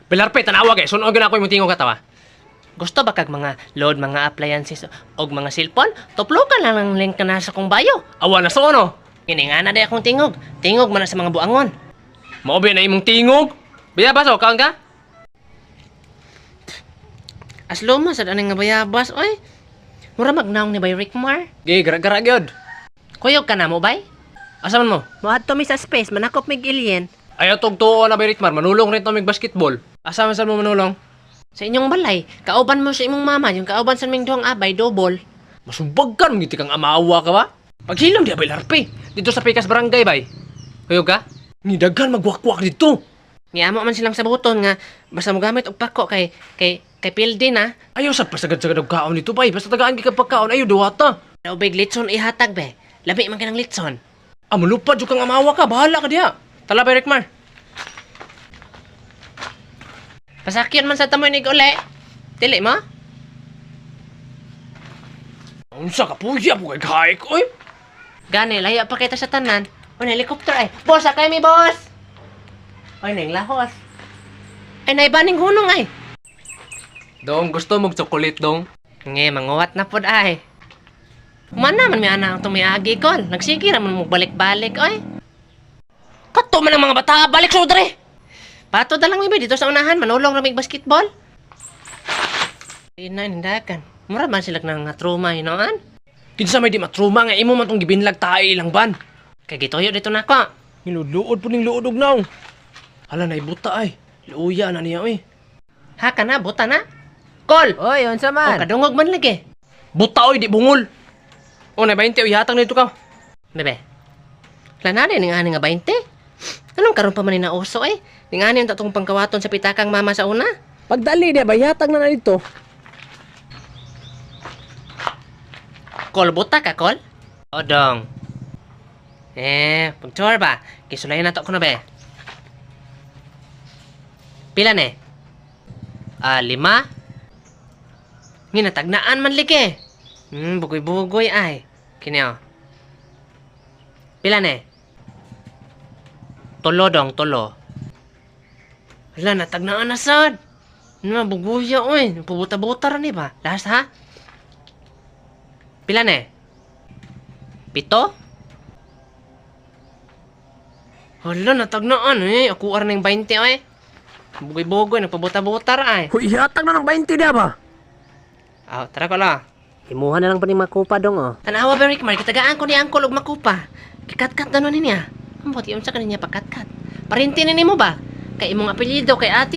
Belarpe, tanawa kay. Sunog na ako yung tingog katawa. Gusto ba kag mga load mga appliances og mga cellphone? Tuplukan lang ang link na sa kong bio. Awa na sa ano? Kini nga na day akong tingog. Tingog man na sa mga buangon. Maobi na imong tingog. Bayabas o, kaon ka? Aslo mo sa daning nga bayabas, oy. Mura magnaong ni Bay Rickmar. Gay, gara-gara gyud. Kuyog ka na mo, bay? Asa man mo? Moadto mi sa space, manakop mig alien. Ayaw tog tuo na ba Ritmar, manulong rin to mig basketball. Asa man sa mo manulong? Sa inyong balay, kauban mo sa imong mama, yung kauban sa ming duhang abay, double. Masubag ka, nung kang amawa ka ba? Paghilom di abay larpe. Dito sa Pikas Barangay, bay. Kuyog ka? Nidaghan magwakwak dito. Ngiyamo man silang sa buton nga, basta mo gamit og pako kay pildi na. Ayaw sa pasagad-sagad og kaon dito, bay. Basta tagaan ka pagkaon, ayaw duwata. Daw big litson ihatag, be. Labi man ka ng litson. Mulupad yung kang amawa ka, bahala ka diya. Tala, bay Rickmar. Pasakyan man sa tamoy ni uli. Dili mo? Unsa ka puya po kay kaik, oy. Gani, laya pa kita sa tanan. O, helicopter ay. Boss, sakay mi, boss! Oy, nang lahos. Ay, naibaning hunong ay. Dong, gusto mong chocolate, dong? Nge, manguwat na pod ay. Mana man may anak itong may agi ko. Nagsige naman mo balik-balik, oy. Kato man ang mga bata, balik sudre! Pato da lang may dito sa unahan, manulong na may basketball. Ina, hindakan. Mura man sila nang truma, hinoan? Kinsa may di matruma nga imo man tong gibinlag tae ilang ban. Kay gitoyo dito na ko. Niluduod po ning luod og naw. Hala na ibuta ay. Luya na niya oy. Ha ka na, buta na. Kol! Oy, unsa O, man? kadungog man lagi. Buta oy di bungol. O na 20 oy hatang nito ka. Bebe. Wala na rin nga nga 20. Anong karon pa man na uso eh? Tingani ang tatong pangkawaton sa pitakang mama sa una. Pagdali di bayatag na dito. Kol, buta ka, Kol? O, dong. Pagchor ba? Kisulayan na to ko na, be. Pila ne? 5? Nginatagnaan man liki. Bugoy-bugoy ay. Kini o. Pila ne? 3 dong, 3. Hala, natagnaan na sad. Buguya, oy. Pubuta-buta rin ba? Last, ha? Pila ne? 7? Hala, natagnaan eh. Ako ara ng 20 eh. Bugoy-bugoy, nagpabuta-buta ra ay. Huy, hatag na ng 20 di ba? Tara ko la. Imuha na lang pa ni makupa dong oh. Tanawa ba, Rickmar? Kitagaan ko ni Angkol og makupa. Kikat-kat na nun niya. Ang buti yung sa kaninya pagkat-kat. Parinti ni mo ba? Kay imong apelyido kay ate.